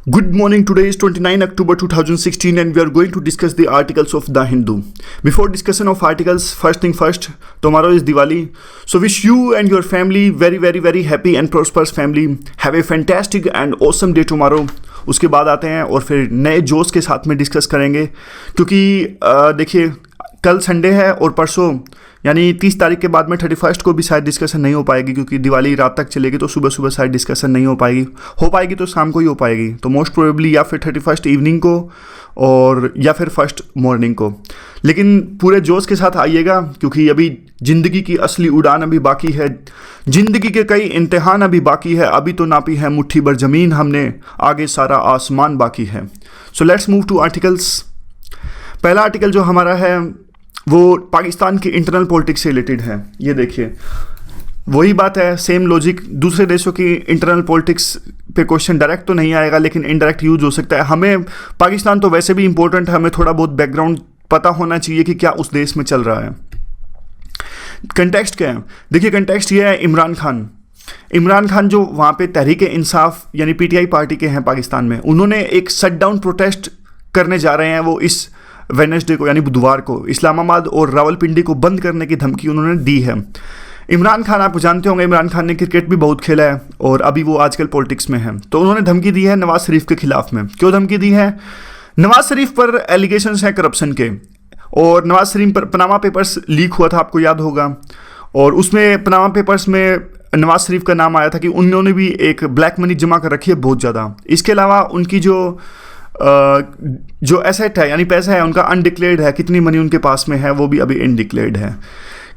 Good morning. Today is 29 October 2016 and we are going to discuss the articles of The Hindu. Before discussion of articles, first thing first, tomorrow is Diwali. So wish you and your family very happy and prosperous family. Have a fantastic and awesome day tomorrow. उसके बाद आते हैं और फिर नए जोश के साथ में डिस्कस करेंगे क्योंकि देखिए कल संडे है और परसों यानी 30 तारीख के बाद में 31 को भी शायद डिस्कशन नहीं हो पाएगी क्योंकि दिवाली रात तक चलेगी तो सुबह सुबह शायद डिस्कशन नहीं हो पाएगी तो शाम को ही हो पाएगी। तो मोस्ट प्रोबेबली या फिर 31 इवनिंग को और या फिर फर्स्ट मॉर्निंग को, लेकिन पूरे जोश के साथ आइएगा क्योंकि अभी ज़िंदगी की असली उड़ान अभी बाकी है, ज़िंदगी के कई इम्तिहान अभी बाकी है, अभी तो नापी है मुट्ठी भर ज़मीन हमने, आगे सारा आसमान बाकी है। So let's move to articles. पहला आर्टिकल जो हमारा है वो पाकिस्तान की इंटरनल पॉलिटिक्स से रिलेटेड है। ये देखिए वही बात है, सेम लॉजिक। दूसरे देशों की इंटरनल पॉलिटिक्स पे क्वेश्चन डायरेक्ट तो नहीं आएगा लेकिन इनडायरेक्ट यूज हो सकता है। हमें पाकिस्तान तो वैसे भी इंपॉर्टेंट है, हमें थोड़ा बहुत बैकग्राउंड पता होना चाहिए कि क्या उस देश में चल रहा है। कंटेक्स्ट क्या है? देखिए कंटेक्स्ट ये है इमरान खान जो वहाँ पे तहरीक इंसाफ यानी पीटीआई पार्टी के हैं पाकिस्तान में, उन्होंने एक शट डाउन प्रोटेस्ट करने जा रहे हैं। वो इस वेडनेसडे को यानी बुधवार को इस्लामाबाद और रावलपिंडी को बंद करने की धमकी उन्होंने दी है। इमरान खान आप जानते होंगे, इमरान खान ने क्रिकेट भी बहुत खेला है और अभी वो आजकल पॉलिटिक्स में है। तो उन्होंने धमकी दी है नवाज शरीफ के खिलाफ में। क्यों धमकी दी है? नवाज शरीफ पर एलिगेशंस हैं करप्शन के और नवाज शरीफ पर पनामा पेपर्स लीक हुआ था, आपको याद होगा, और उसमें पनामा पेपर्स में नवाज शरीफ का नाम आया था कि उन्होंने भी एक ब्लैक मनी जमा कर रखी है बहुत ज़्यादा। इसके अलावा उनकी जो एसेट है यानी पैसा है उनका अनडिक्लेयर्ड है, कितनी मनी उनके पास में है वो भी अभी अनडिक्लेयर्ड है।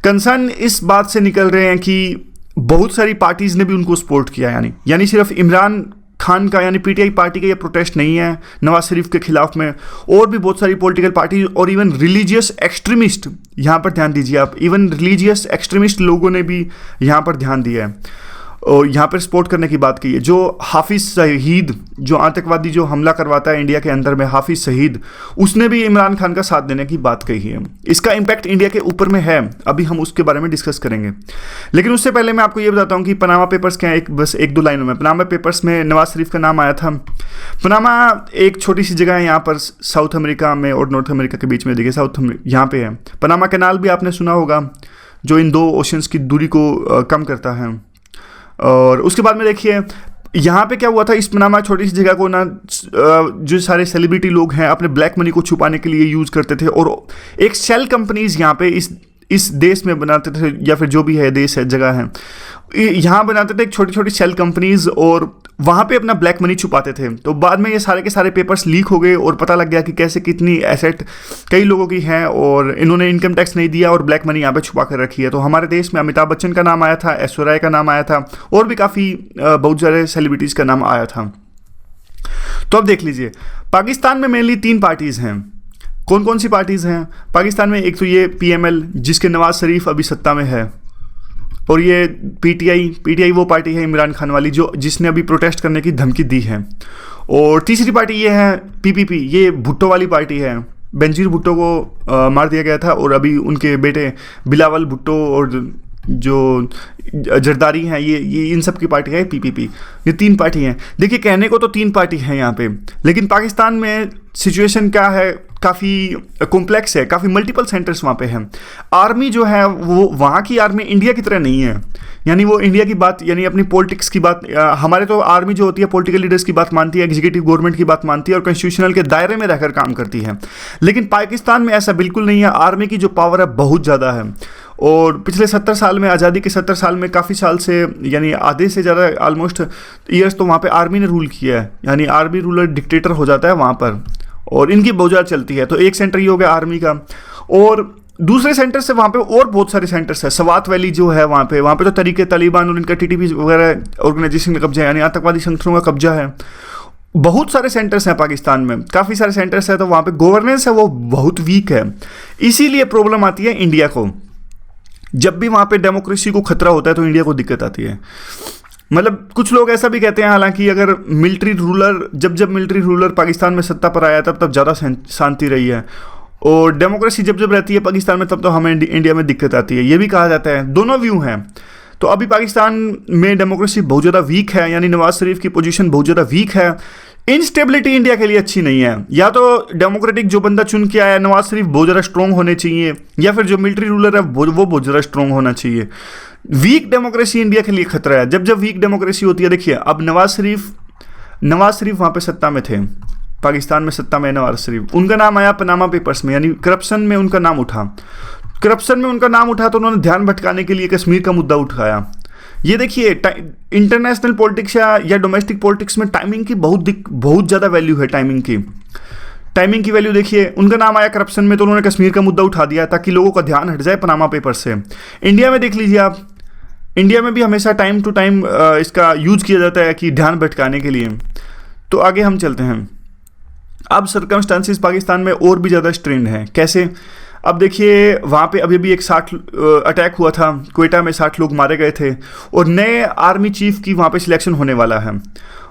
कंसर्न इस बात से निकल रहे हैं कि बहुत सारी पार्टीज़ ने भी उनको सपोर्ट किया, यानी सिर्फ इमरान खान का यानी पीटीआई पार्टी का ये प्रोटेस्ट नहीं है नवाज शरीफ के खिलाफ में, और भी बहुत सारी पॉलिटिकल पार्टी और इवन रिलीजियस एक्सट्रीमिस्ट, यहाँ पर ध्यान दीजिए आप, इवन रिलीजियस एक्सट्रीमिस्ट लोगों ने भी यहाँ पर ध्यान दिया है और यहाँ पर सपोर्ट करने की बात की है। जो हाफिज़ सईद, जो आतंकवादी जो हमला करवाता है इंडिया के अंदर में, हाफिज़ सईद, उसने भी इमरान खान का साथ देने की बात कही है। इसका इम्पैक्ट इंडिया के ऊपर में है, अभी हम उसके बारे में डिस्कस करेंगे। लेकिन उससे पहले मैं आपको ये बताता हूँ कि पनामा पेपर्स क्या है। बस एक दो लाइनों में, पनामा पेपर्स में नवाज शरीफ का नाम आया था। पनामा एक छोटी सी जगह है यहाँ पर साउथ अमेरिका में और नॉर्थ अमेरिका के बीच में, देखिए यहाँ पे है। पनामा कैनाल भी आपने सुना होगा जो इन दो ओशंस की दूरी को कम करता है। और उसके बाद में देखिए यहाँ पे क्या हुआ था, इस पनामा छोटी सी जगह को ना जो सारे सेलिब्रिटी लोग हैं अपने ब्लैक मनी को छुपाने के लिए यूज़ करते थे और एक शेल कंपनीज यहाँ पे इस देश में बनाते थे, या फिर जो भी है देश है जगह है यहाँ बनाते थे एक छोटी छोटी शेल कंपनीज और वहाँ पे अपना ब्लैक मनी छुपाते थे। तो बाद में ये सारे के सारे पेपर्स लीक हो गए और पता लग गया कि कैसे कितनी एसेट कई लोगों की हैं और इन्होंने इनकम टैक्स नहीं दिया और ब्लैक मनी यहाँ पे छुपा कर रखी है। तो हमारे देश में अमिताभ बच्चन का नाम आया था, ऐश्वर्या राय का नाम आया था और भी काफ़ी बहुत सारे सेलिब्रिटीज़ का नाम आया था। तो अब देख लीजिए पाकिस्तान में मेनली 3 पार्टीज़ हैं। कौन कौन सी पार्टीज़ हैं पाकिस्तान में? एक तो ये PML जिसके नवाज शरीफ अभी सत्ता में है, और ये पीटीआई वो पार्टी है इमरान खान वाली जिसने अभी प्रोटेस्ट करने की धमकी दी है। और तीसरी पार्टी ये है PPP, ये भुट्टो वाली पार्टी है। बेनजीर भुट्टो को मार दिया गया था और अभी उनके बेटे बिलावल भुट्टो और जो जरदारी हैं ये इन सब की पार्टी है PPP। ये 3 पार्टी हैं। देखिए कहने को तो 3 पार्टी हैं यहाँ पे, लेकिन पाकिस्तान में सिचुएशन क्या है, काफ़ी कॉम्प्लेक्स है, काफ़ी मल्टीपल सेंटर्स वहाँ पे हैं। आर्मी जो है वो वहाँ की आर्मी इंडिया की तरह नहीं है, यानी वो इंडिया की बात यानी अपनी पॉलिटिक्स की बात, हमारे तो आर्मी जो होती है पॉलिटिकल लीडर्स की बात मानती है, एग्जीक्यूटिव गवर्नमेंट की बात मानती है और कॉन्स्टिट्यूशनल के दायरे में रहकर काम करती है। लेकिन पाकिस्तान में ऐसा बिल्कुल नहीं है। आर्मी की जो पावर है बहुत ज़्यादा है और पिछले 70 साल में, आज़ादी के 70 साल में काफ़ी साल से यानी आधे से ज़्यादा ऑलमोस्ट ईयर्स तो वहाँ पे आर्मी ने रूल किया है, यानी आर्मी रूलर डिक्टेटर हो जाता है वहाँ पर और इनकी बहुत ज़्यादा चलती है। तो एक सेंटर ये हो गया आर्मी का, और दूसरे सेंटर से वहाँ पे और बहुत सारे सेंटर्स है। सवात वैली जो है वहाँ पे तो तरीके तालिबान और इनका TTP वगैरह ऑर्गेनाइजेशन का कब्जा है, यानी आतंकवादी संगठनों का कब्जा है। बहुत सारे सेंटर्स हैं पाकिस्तान में, काफ़ी सारे सेंटर्स हैं, तो वहाँ पे गवर्नेंस है वो बहुत वीक है। इसीलिए प्रॉब्लम आती है इंडिया को। जब भी वहाँ पे डेमोक्रेसी को खतरा होता है तो इंडिया को दिक्कत आती है। मतलब कुछ लोग ऐसा भी कहते हैं हालांकि अगर जब मिलिट्री रूलर पाकिस्तान में सत्ता पर आया तब ज़्यादा शांति रही है, और डेमोक्रेसी जब रहती है पाकिस्तान में तब तो हमें इंडिया में दिक्कत आती है, ये भी कहा जाता है। दोनों व्यू हैं। तो अभी पाकिस्तान में डेमोक्रेसी बहुत ज़्यादा वीक है, यानी नवाज शरीफ की पोजीशन बहुत ज़्यादा वीक है। इंस्टेबिलिटी इंडिया के लिए अच्छी नहीं है। या तो डेमोक्रेटिक जो बंदा चुन के आया नवाज शरीफ बहुत ज़्यादा स्ट्रॉन्ग होने चाहिए, या फिर जो मिलिट्री रूलर है वो बहुत ज़्यादा स्ट्रॉन्ग होना चाहिए। वीक डेमोक्रेसी इंडिया के लिए खतरा है। जब जब वीक डेमोक्रेसी होती है, देखिए अब नवाज शरीफ वहाँ पे सत्ता में थे, पाकिस्तान में सत्ता में नवाज शरीफ, उनका नाम आया पनामा पेपर्स में, यानी करप्शन में उनका नाम उठा। करप्शन में उनका नाम उठा तो उन्होंने ध्यान भटकाने के लिए कश्मीर का मुद्दा उठाया। ये देखिए इंटरनेशनल पॉलिटिक्स या डोमेस्टिक पॉलिटिक्स में टाइमिंग की बहुत ज़्यादा वैल्यू है। टाइमिंग की वैल्यू देखिए, उनका नाम आया करप्शन में तो उन्होंने कश्मीर का मुद्दा उठा दिया ताकि लोगों का ध्यान हट जाए पनामा पेपर से। इंडिया में देख लीजिए आप, इंडिया में भी हमेशा टाइम टू टाइम इसका यूज किया जाता है कि ध्यान भटकाने के लिए। तो आगे हम चलते हैं। अब सर्कमस्टांसिस पाकिस्तान में और भी ज़्यादा स्ट्रेंड है। कैसे? अब देखिए वहाँ पे अभी एक 60 अटैक हुआ था, क्वेटा में 60 लोग मारे गए थे, और नए आर्मी चीफ की वहाँ पे सिलेक्शन होने वाला है।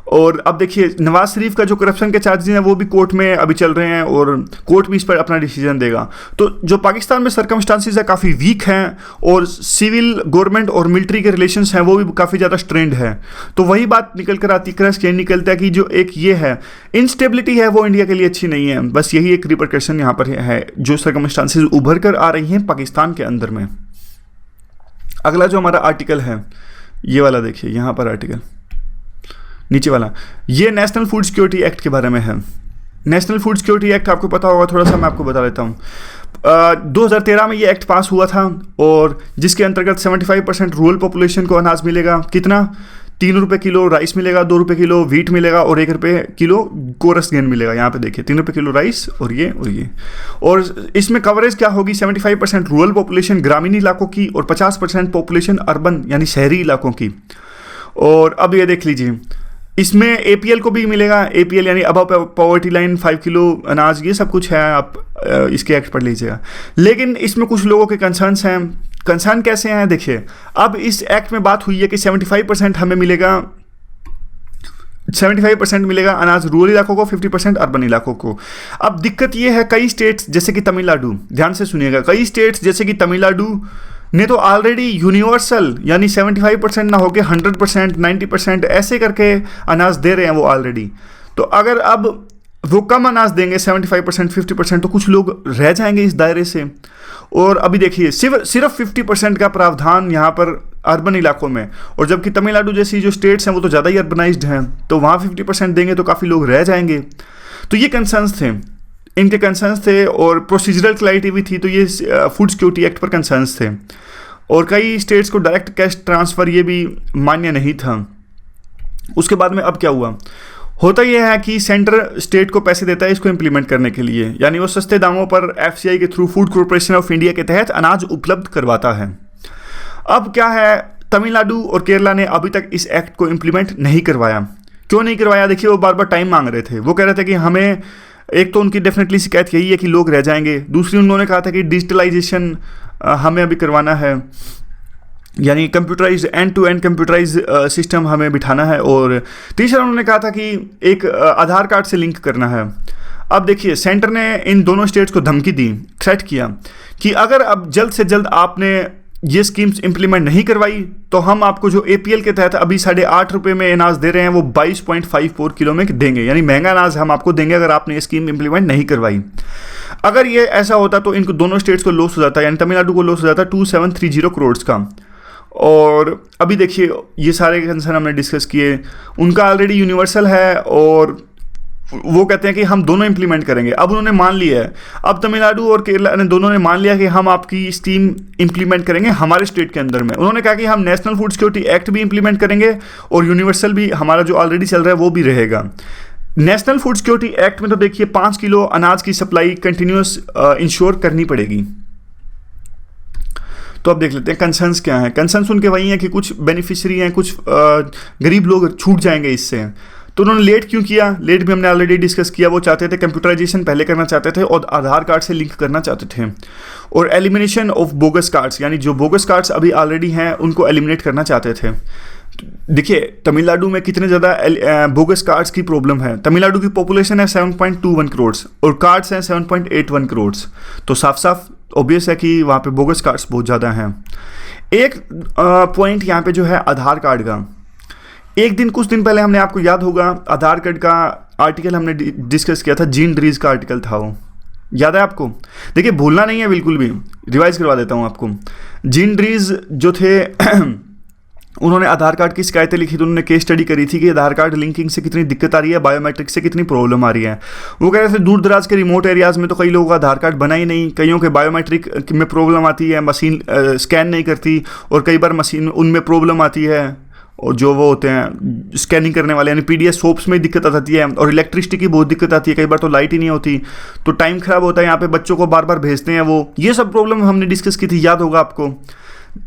और अब देखिए नवाज शरीफ का जो करप्शन के चार्जेस हैं वो भी कोर्ट में अभी चल रहे हैं, और कोर्ट भी इस पर अपना डिसीजन देगा। तो जो पाकिस्तान में सर्कमस्टांसिस है काफ़ी वीक हैं, और सिविल गवर्नमेंट और मिलिट्री के रिलेशंस हैं वो भी काफ़ी ज़्यादा स्ट्रेंड है। तो वही बात निकल कर आती, क्रैश निकलता है कि जो एक ये है इंस्टेबिलिटी है वो इंडिया के लिए अच्छी नहीं है। बस यही एक रिपरकशन यहाँ पर है जो सर्कमस्टांसिस उभर कर आ रही हैं पाकिस्तान के अंदर में। अगला जो हमारा आर्टिकल है ये वाला देखिए, यहाँ पर आर्टिकल नीचे वाला, ये नेशनल फूड सिक्योरिटी एक्ट के बारे में है। नेशनल फूड सिक्योरिटी एक्ट आपको पता होगा, थोड़ा सा मैं आपको बता देता हूँ। 2013 में ये एक्ट पास हुआ था, और जिसके अंतर्गत 75% रूरल पॉपुलेशन को अनाज मिलेगा। कितना? 3 रुपये किलो राइस मिलेगा, 2 रुपये किलो व्हीट मिलेगा, और 1 रुपये किलो कोरस गेन मिलेगा। यहाँ पे देखिए 3 रुपये किलो राइस और ये। और इसमें कवरेज क्या होगी? 75% रूरल पॉपुलेशन ग्रामीण इलाकों की, और 50% पॉपुलेशन अर्बन यानी शहरी इलाकों की। और अब ये देख लीजिए, इसमें APL को भी मिलेगा। APL यानी अबव पॉवर्टी लाइन, 5 किलो अनाज, ये सब कुछ है, आप इसके एक्ट पढ़ लीजिएगा। लेकिन इसमें कुछ लोगों के कंसर्न्स हैं। कंसर्न कैसे हैं? देखिए अब इस एक्ट में बात हुई है कि 75% हमें मिलेगा, 75% मिलेगा अनाज रूरल इलाकों को, 50% अर्बन इलाकों को। अब दिक्कत ये है, कई स्टेट्स जैसे कि तमिलनाडु, ध्यान से सुनिएगा, कई स्टेट्स जैसे कि तमिलनाडु ने तो ऑलरेडी यूनिवर्सल यानी 75% ना होके 100%, 90% ऐसे करके अनाज दे रहे हैं वो ऑलरेडी। तो अगर अब वो कम अनाज देंगे 75%, 50%, तो कुछ लोग रह जाएंगे इस दायरे से। और अभी देखिए सिर्फ 50% का प्रावधान यहाँ पर अर्बन इलाकों में, और जबकि तमिलनाडु जैसी जो स्टेट्स हैं वो तो ज़्यादा ही अर्बनाइज्ड हैं, तो वहाँ 50% देंगे तो काफ़ी लोग रह जाएंगे। तो ये कंसर्न्स थे, इनके कंसर्न्स थे, और प्रोसीजरल क्लैरिटी भी थी। तो ये फूड सिक्योरिटी एक्ट पर कंसर्न्स थे, और कई स्टेट्स को डायरेक्ट कैश ट्रांसफ़र ये भी मान्य नहीं था। उसके बाद में अब क्या हुआ? होता यह है कि सेंटर स्टेट को पैसे देता है इसको इम्प्लीमेंट करने के लिए, यानी वो सस्ते दामों पर FCI के through food corporation of India के तहत अनाज उपलब्ध करवाता है। अब क्या है, तमिलनाडु और केरला ने अभी तक इस एक्ट को इम्प्लीमेंट नहीं करवाया। क्यों नहीं करवाया? देखिए वो बार बार टाइम मांग रहे थे। वो कह रहे थे कि हमें, एक तो उनकी डेफिनेटली शिकायत यही है कि लोग रह जाएंगे, दूसरी उन्होंने कहा था कि डिजिटलाइजेशन हमें अभी करवाना है, यानी computerize end to end computerize system हमें बिठाना है, और तीसरा उन्होंने कहा था कि एक आधार कार्ड से लिंक करना है। अब देखिए सेंटर ने इन दोनों स्टेट्स को धमकी दी, थ्रेट किया कि अगर अब जल्द से जल्द आपने ये स्कीम्स इंप्लीमेंट नहीं करवाई तो हम आपको जो APL के तहत अभी 8.5 रुपये में अनाज दे रहे हैं वो 22.54 किलो में देंगे, यानी महंगा अनाज हम आपको देंगे अगर आपने ये स्कीम इंप्लीमेंट नहीं करवाई। अगर ये ऐसा होता तो इनको दोनों स्टेट्स को लॉस हो जाता, यानी तमिलनाडु को लॉस हो जाता 2730 करोड़ का। और अभी देखिए ये सारे कंसर्न हमने डिस्कस किए, उनका ऑलरेडी यूनिवर्सल है, और वो कहते हैं कि हम दोनों इंप्लीमेंट करेंगे। अब उन्होंने मान लिया है, अब तमिलनाडु और केरला ने दोनों ने मान लिया कि हम आपकी स्कीम इंप्लीमेंट करेंगे हमारे स्टेट के अंदर में। उन्होंने कहा कि हम नेशनल फूड सिक्योरिटी एक्ट भी इंप्लीमेंट करेंगे, और यूनिवर्सल भी हमारा जो ऑलरेडी चल रहा है वो भी रहेगा। नेशनल फूड सिक्योरिटी एक्ट में तो देखिए 5 किलो अनाज की सप्लाई कंटिन्यूस इंश्योर करनी पड़ेगी। तो अब देख लेते हैं कंसर्न्स क्या हैं। कंसर्न्स उनके वही हैं कि कुछ बेनिफिशियरी हैं, कुछ गरीब लोग छूट जाएंगे इससे। तो उन्होंने लेट क्यों किया? लेट भी हमने ऑलरेडी डिस्कस किया। वो चाहते थे कंप्यूटराइजेशन पहले करना चाहते थे, और आधार कार्ड से लिंक करना चाहते थे, और एलिमिनेशन ऑफ बोगस कार्ड्स, यानी जो बोगस कार्ड्स अभी ऑलरेडी हैं उनको एलिमिनेट करना चाहते थे। देखिए तमिलनाडु में कितने ज़्यादा बोगस कार्ड्स की प्रॉब्लम है। तमिलनाडु की पॉपुलेशन है 7.21 करोड़ और कार्ड्स हैं 7.81 करोड़, तो साफ साफ ऑब्वियस है कि वहाँ पे बोगस कार्ड्स बहुत ज़्यादा हैं। एक पॉइंट यहाँ पे जो है आधार कार्ड का, एक दिन कुछ दिन पहले हमने, आपको याद होगा, आधार कार्ड का आर्टिकल हमने डिस्कस किया था, जीन ड्रीज का आर्टिकल था वो, याद है आपको? देखिए भूलना नहीं है बिल्कुल भी, रिवाइज करवा देता हूँ आपको। जीन ड्रीज जो थे उन्होंने आधार कार्ड की शिकायतें लिखी थी, उन्होंने केस स्टडी करी थी कि आधार कार्ड लिंकिंग से कितनी दिक्कत आ रही है, बायोमेट्रिक से कितनी प्रॉब्लम आ रही है। वो कह रहे थे दूर दराज के रिमोट एरियाज़ में तो कई लोगों का आधार कार्ड बना ही नहीं, कईयों के बायोमेट्रिक में प्रॉब्लम आती है, मशीन स्कैन नहीं करती, और कई बार मशीन उनमें प्रॉब्लम आती है, और जो वो होते हैं स्कैनिंग करने वाले यानी पीडीएस सोप्स में दिक्कत आती है, और इलेक्ट्रिसिटी की बहुत दिक्कत आती है, कई बार तो लाइट ही नहीं होती, तो टाइम खराब होता है, यहाँ पे बच्चों को बार बार भेजते हैं वो, ये सब प्रॉब्लम हमने डिस्कस की थी, याद होगा आपको?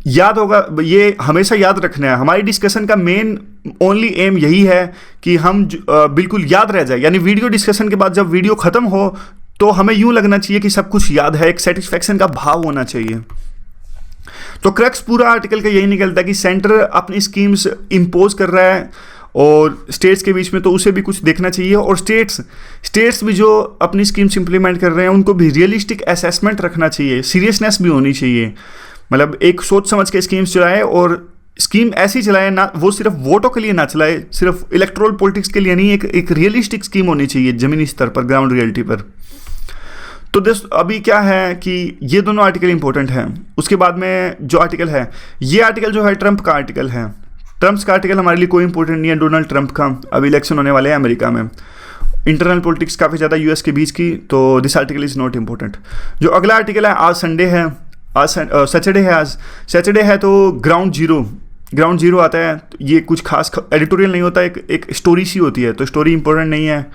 याद होगा, ये हमेशा याद रखना है। हमारी डिस्कशन का मेन ओनली एम यही है कि हम बिल्कुल याद रह जाए, यानी वीडियो डिस्कशन के बाद जब वीडियो ख़त्म हो तो हमें यूँ लगना चाहिए कि सब कुछ याद है, एक सेटिस्फैक्शन का भाव होना चाहिए। तो क्रक्स पूरा आर्टिकल का यही निकलता है कि सेंटर अपनी स्कीम्स इम्पोज कर रहा है और स्टेट्स के बीच में, तो उसे भी कुछ देखना चाहिए, और स्टेट्स भी जो अपनी स्कीम्स इंप्लीमेंट कर रहे हैं उनको भी रियलिस्टिक असेसमेंट रखना चाहिए, सीरियसनेस भी होनी चाहिए, मतलब एक सोच समझ के स्कीम्स चलाए, और स्कीम ऐसी चलाए ना, वो सिर्फ वोटों के लिए ना चलाए, सिर्फ इलेक्टोरल पॉलिटिक्स के लिए नहीं, एक रियलिस्टिक स्कीम होनी चाहिए ज़मीनी स्तर पर, ग्राउंड रियलिटी पर। तो अभी क्या है कि ये दोनों आर्टिकल इंपॉर्टेंट हैं। उसके बाद में जो आर्टिकल है, ये आर्टिकल जो है ट्रंप का आर्टिकल है। ट्रंप्स का आर्टिकल हमारे लिए कोई इंपॉर्टेंट नहीं है, डोनाल्ड ट्रंप का, अभी इलेक्शन होने वाले हैं अमेरिका में, इंटरनल पॉलिटिक्स काफ़ी ज़्यादा यूएस के बीच की, तो this article is not important. जो अगला आर्टिकल है, आज संडे है, आज सैटरडे है, आज सैटरडे है, तो ग्राउंड जीरो आता है। ये कुछ खास एडिटोरियल नहीं होता, एक स्टोरी सी होती है, तो स्टोरी इंपॉर्टेंट नहीं है,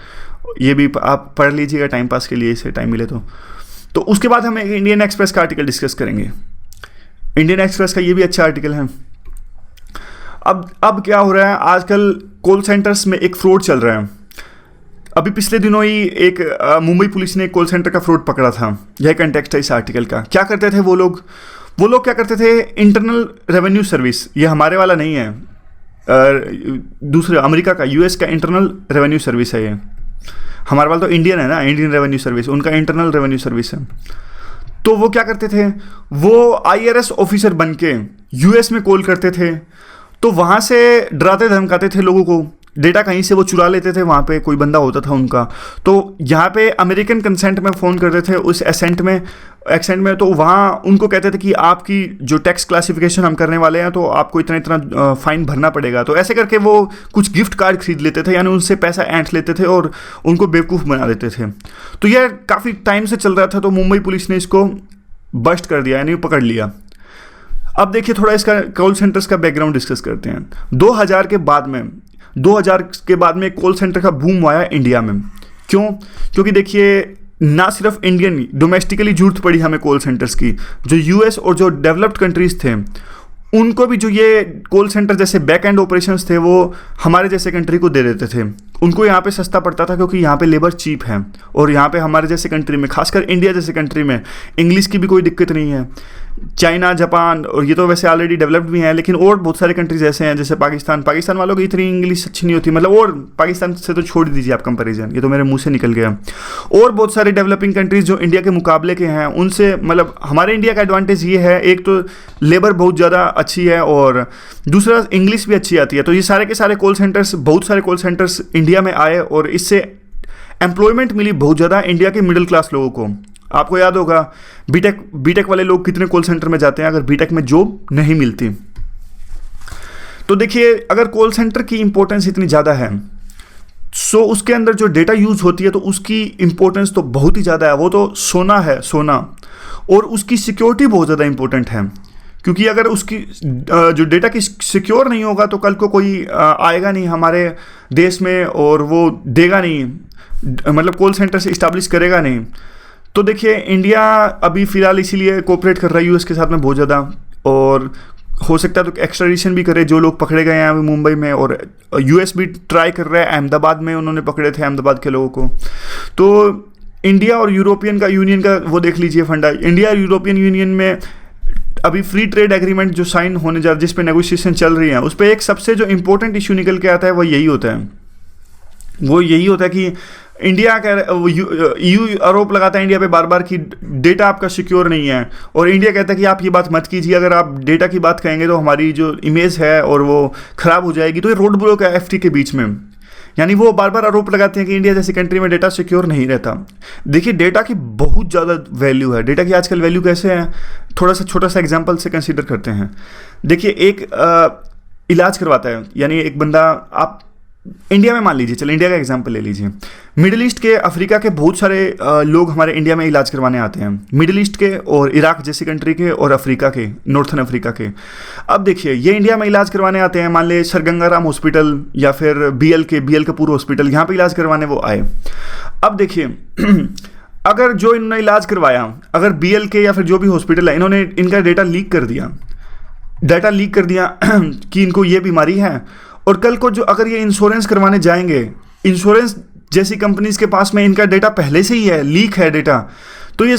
ये भी आप पढ़ लीजिएगा टाइम पास के लिए, इसे टाइम मिले तो उसके बाद हम इंडियन एक्सप्रेस का आर्टिकल डिस्कस करेंगे। इंडियन एक्सप्रेस का ये भी अच्छा आर्टिकल है। अब क्या हो रहा है, आजकल कॉल सेंटर्स में एक फ्रॉड चल रहा है। अभी पिछले दिनों ही एक मुंबई पुलिस ने एक कॉल सेंटर का फ्रॉड पकड़ा था, यह कंटेक्स्ट है इस आर्टिकल का। क्या करते थे वो लोग क्या करते थे, इंटरनल रेवेन्यू सर्विस, ये हमारे वाला नहीं है, दूसरे अमेरिका का, यूएस का इंटरनल रेवेन्यू सर्विस है ये, हमारे वाला तो इंडियन है ना, इंडियन रेवेन्यू सर्विस, उनका इंटरनल रेवेन्यू सर्विस है। तो वो क्या करते थे, वो आईआरएस ऑफिसर बन के यूएस में कॉल करते थे, तो वहाँ से डराते धमकाते थे लोगों को, डेटा कहीं से वो चुरा लेते थे, वहाँ पे कोई बंदा होता था उनका, तो यहाँ पे अमेरिकन कंसेंट में फ़ोन करते थे, उस एक्सेंट में, तो वहाँ उनको कहते थे कि आपकी जो टैक्स क्लासिफिकेशन हम करने वाले हैं, तो आपको इतना इतना फ़ाइन भरना पड़ेगा। तो ऐसे करके वो कुछ गिफ्ट कार्ड खरीद लेते थे, यानी उनसे पैसा ऐंठ लेते थे और उनको बेवकूफ़ बना देते थे। तो यह काफ़ी टाइम से चल रहा था, तो मुंबई पुलिस ने इसको बस्ट कर दिया, यानी पकड़ लिया। अब देखिए थोड़ा इसका कॉल सेंटर्स का बैकग्राउंड डिस्कस करते हैं। 2000 के बाद में कॉल सेंटर का बूम आया इंडिया में। क्यों? क्योंकि देखिए ना सिर्फ इंडियन, डोमेस्टिकली जरूरत पड़ी हमें कॉल सेंटर्स की। जो यूएस और जो डेवलप्ड कंट्रीज़ थे उनको भी जो ये कॉल सेंटर जैसे बैक एंड ऑपरेशंस थे वो हमारे जैसे कंट्री को दे देते थे। उनको यहाँ पे सस्ता पड़ता था क्योंकि यहाँ पे लेबर चीप है, और यहाँ पे हमारे जैसे कंट्री में, खासकर इंडिया जैसे कंट्री में, इंग्लिश की भी कोई दिक्कत नहीं है। चाइना, जापान, और ये तो वैसे ऑलरेडी डेवलप्ड भी हैं, लेकिन और बहुत सारे कंट्रीज ऐसे हैं जैसे पाकिस्तान वालों की इतनी इंग्लिश अच्छी नहीं होती, मतलब, और पाकिस्तान से तो छोड़ दीजिए आप कंपैरिजन, ये तो मेरे मुंह से निकल गया। और बहुत सारे डेवलपिंग कंट्रीज जो इंडिया के मुकाबले के हैं उनसे, मतलब हमारे इंडिया का एडवांटेज ये है, एक तो लेबर बहुत ज़्यादा अच्छी है और दूसरा इंग्लिश भी अच्छी आती है। तो ये सारे के सारे बहुत सारे कॉल सेंटर्स इंडिया में आए और इससे एम्प्लॉयमेंट मिली बहुत ज़्यादा इंडिया के मिडिल क्लास लोगों को। आपको याद होगा बीटेक वाले लोग कितने कॉल सेंटर में जाते हैं अगर बीटेक में जॉब नहीं मिलती। तो देखिए अगर कॉल सेंटर की इंपॉर्टेंस इतनी ज़्यादा है, सो उसके अंदर जो डेटा यूज़ होती है तो उसकी इंपॉर्टेंस तो बहुत ही ज़्यादा है। वो तो सोना है, सोना, और उसकी सिक्योरिटी बहुत ज़्यादा इंपॉर्टेंट है, क्योंकि अगर उसकी जो डेटा की सिक्योर नहीं होगा तो कल को कोई आएगा नहीं हमारे देश में और वो देगा नहीं, मतलब कॉल सेंटर से इस्टेब्लिश करेगा नहीं। तो देखिए इंडिया अभी फ़िलहाल इसीलिए कोऑपरेट कर रहा है यूएस के साथ में बहुत ज़्यादा, और हो सकता है तो एक्स्ट्राडिशन भी करे जो लोग पकड़े गए हैं अभी मुंबई में, और यूएस भी ट्राई कर रहा है, अहमदाबाद में उन्होंने पकड़े थे अहमदाबाद के लोगों को। तो इंडिया और यूरोपियन का यूनियन का वो देख लीजिए फंडा, इंडिया और यूरोपियन यूनियन में अभी फ्री ट्रेड एग्रीमेंट जो साइन होने जा रहा है, जिस पे नेगोशिएशन चल रही है, उस पर एक सबसे जो इंपॉर्टेंट इशू निकल के आता है वो यही होता है कि इंडिया EU आरोप लगाता है इंडिया पे बार बार कि डेटा आपका सिक्योर नहीं है, और इंडिया कहता है कि आप ये बात मत कीजिए, अगर आप डेटा की बात कहेंगे तो हमारी जो इमेज है और वो ख़राब हो जाएगी। तो ये रोड ब्लॉक है FTA के बीच में, यानी वो बार बार आरोप लगाते हैं कि इंडिया जैसी कंट्री में डेटा सिक्योर नहीं रहता। देखिए डेटा की बहुत ज़्यादा वैल्यू है। डेटा की आजकल वैल्यू कैसे है, थोड़ा सा छोटा सा एग्जांपल से कंसीडर करते हैं। देखिए एक इलाज करवाता है, यानी एक बंदा, आप इंडिया में मान लीजिए, चलो इंडिया का एग्जांपल ले लीजिए। मिडिल ईस्ट के, अफ्रीका के बहुत सारे लोग हमारे इंडिया में इलाज करवाने आते हैं, मिडिल ईस्ट के और इराक जैसी कंट्री के और अफ्रीका के, नॉर्थन अफ्रीका के। अब देखिए ये इंडिया में इलाज करवाने आते हैं, मान ले सर गंगाराम हॉस्पिटल या फिर BL कपूर हॉस्पिटल, यहाँ पे इलाज करवाने वो आए। अब देखिए अगर जो इन्होंने इलाज करवाया, अगर BL या फिर जो भी हॉस्पिटल है, इन्होंने इनका डेटा लीक कर दिया कि इनको ये बीमारी है, और कल को जो अगर ये इंश्योरेंस करवाने जाएंगे, इंश्योरेंस जैसी कंपनीज के पास में इनका डेटा पहले से ही है, लीक है डेटा, तो ये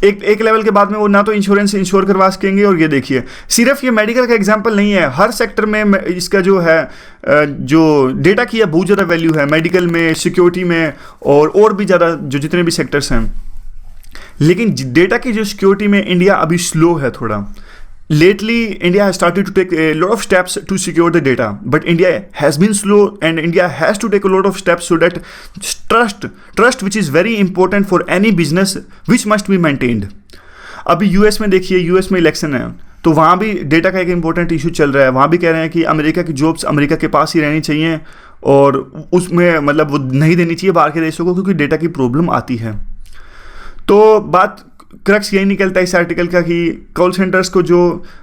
एक लेवल के बाद में वो ना तो इंश्योरेंस इंश्योर करवा सकेंगे। और ये देखिए सिर्फ ये मेडिकल का एग्जांपल नहीं है, हर सेक्टर में इसका जो है जो डेटा की है बहुत ज़्यादा वैल्यू है, मेडिकल में, सिक्योरिटी में और भी ज़्यादा जो जितने भी सेक्टर्स हैं। लेकिन डेटा की जो सिक्योरिटी में इंडिया अभी स्लो है थोड़ा। Lately, India has started to take a lot of steps to secure the data, but India has been slow, and India has to take a lot of steps so that trust which is very important for any business, which must be maintained. अभी US में देखिए, US में election है, तो वहाँ भी data का एक इंपॉर्टेंट इशू चल रहा है। वहाँ भी कह रहे हैं कि अमेरिका की जॉब्स अमेरिका के पास ही रहनी चाहिए, और उसमें मतलब वो नहीं देनी चाहिए बाहर के देशों को, क्योंकि डेटा की प्रॉब्लम आती है। तो बात क्रक्स यही निकलता है इस आर्टिकल का कि कॉल सेंटर्स को जो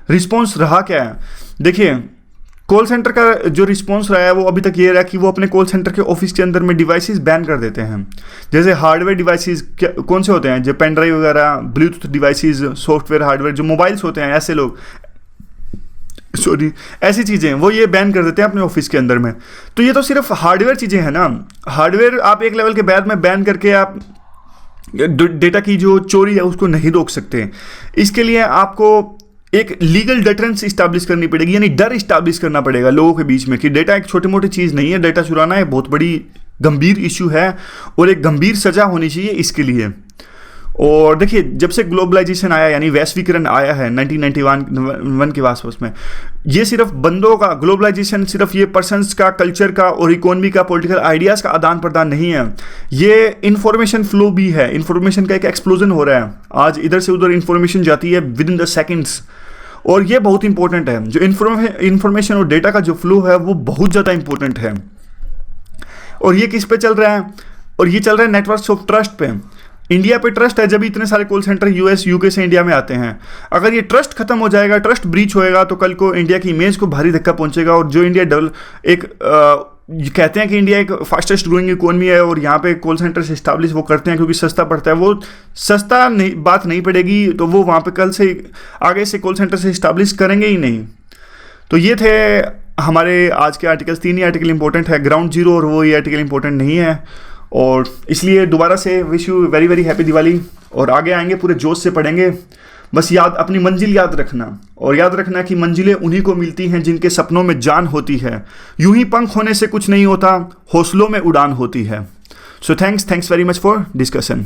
रिस्पॉन्स रहा क्या है। देखिए कॉल सेंटर का जो रिस्पॉन्स रहा है वो अभी तक ये रहा कि वो अपने कॉल सेंटर के ऑफिस के अंदर में डिवाइसेस बैन कर देते हैं। जैसे हार्डवेयर डिवाइसेस कौन से होते हैं, जो पेन ड्राइव वगैरह, ब्लूटूथ डिवाइसेस, सॉफ्टवेयर हार्डवेयर, जो मोबाइल्स होते हैं, ऐसे लोग ऐसी चीज़ें वो ये बैन कर देते हैं अपने ऑफिस के अंदर में। तो ये तो सिर्फ हार्डवेयर चीज़ें हैं ना। हार्डवेयर आप एक लेवल के बाद में बैन करके आप डेटा की जो चोरी है उसको नहीं रोक सकते। इसके लिए आपको एक लीगल डिटरेंस इस्टेब्लिश करनी पड़ेगी, यानी डर इस्टेब्लिश करना पड़ेगा लोगों के बीच में कि डेटा एक छोटी मोटी चीज़ नहीं है, डेटा चुराना एक बहुत बड़ी गंभीर इशू है और एक गंभीर सज़ा होनी चाहिए इसके लिए। और देखिए जब से ग्लोबलाइजेशन आया, यानी वैश्वीकरण आया है 1991 के आसपास में, ये सिर्फ बंदों का ग्लोबलाइजेशन, सिर्फ ये पर्सन्स का, कल्चर का और इकोनॉमी का, पॉलिटिकल आइडियाज़ का आदान प्रदान नहीं है, ये इंफॉर्मेशन फ्लो भी है। इंफॉर्मेशन का एक एक्सप्लोजन हो रहा है, आज इधर से उधर इंफॉर्मेशन जाती है विद इन द सेकेंड्स, और ये बहुत इंपॉर्टेंट है। जो इंफॉर्मेशन और डेटा का जो फ्लो है वो बहुत ज़्यादा इंपॉर्टेंट है। और ये किस पे चल रहा है, और ये चल रहा है नेटवर्क्स ऑफ ट्रस्ट पे। इंडिया पे ट्रस्ट है, जब इतने सारे कॉल सेंटर US UK से इंडिया में आते हैं। अगर ये ट्रस्ट खत्म हो जाएगा, ट्रस्ट ब्रीच होएगा, तो कल को इंडिया की इमेज को भारी धक्का पहुंचेगा। और जो इंडिया कहते हैं कि इंडिया एक फास्टेस्ट ग्रोइंग इकोनॉमी है और यहाँ पे कॉल सेंटर से इस्टेब्लिश वो करते हैं क्योंकि सस्ता पड़ता है, वो सस्ता नहीं बात नहीं पड़ेगी, तो वो वहाँ पे कल से आगे से कॉल सेंटर से इस्टेब्लिश करेंगे ही नहीं। तो ये थे हमारे आज के आर्टिकल्स। 3 ही आर्टिकल इंपॉर्टेंट है, ग्राउंड जीरो और वो ये आर्टिकल इंपॉर्टेंट नहीं है, और इसलिए दोबारा से wish you very very happy Diwali. और आगे आएंगे पूरे जोश से पढ़ेंगे। बस याद, अपनी मंजिल याद रखना, और याद रखना कि मंजिलें उन्हीं को मिलती हैं जिनके सपनों में जान होती है। यूं ही पंख होने से कुछ नहीं होता, हौसलों में उड़ान होती है। So thanks very much for discussion.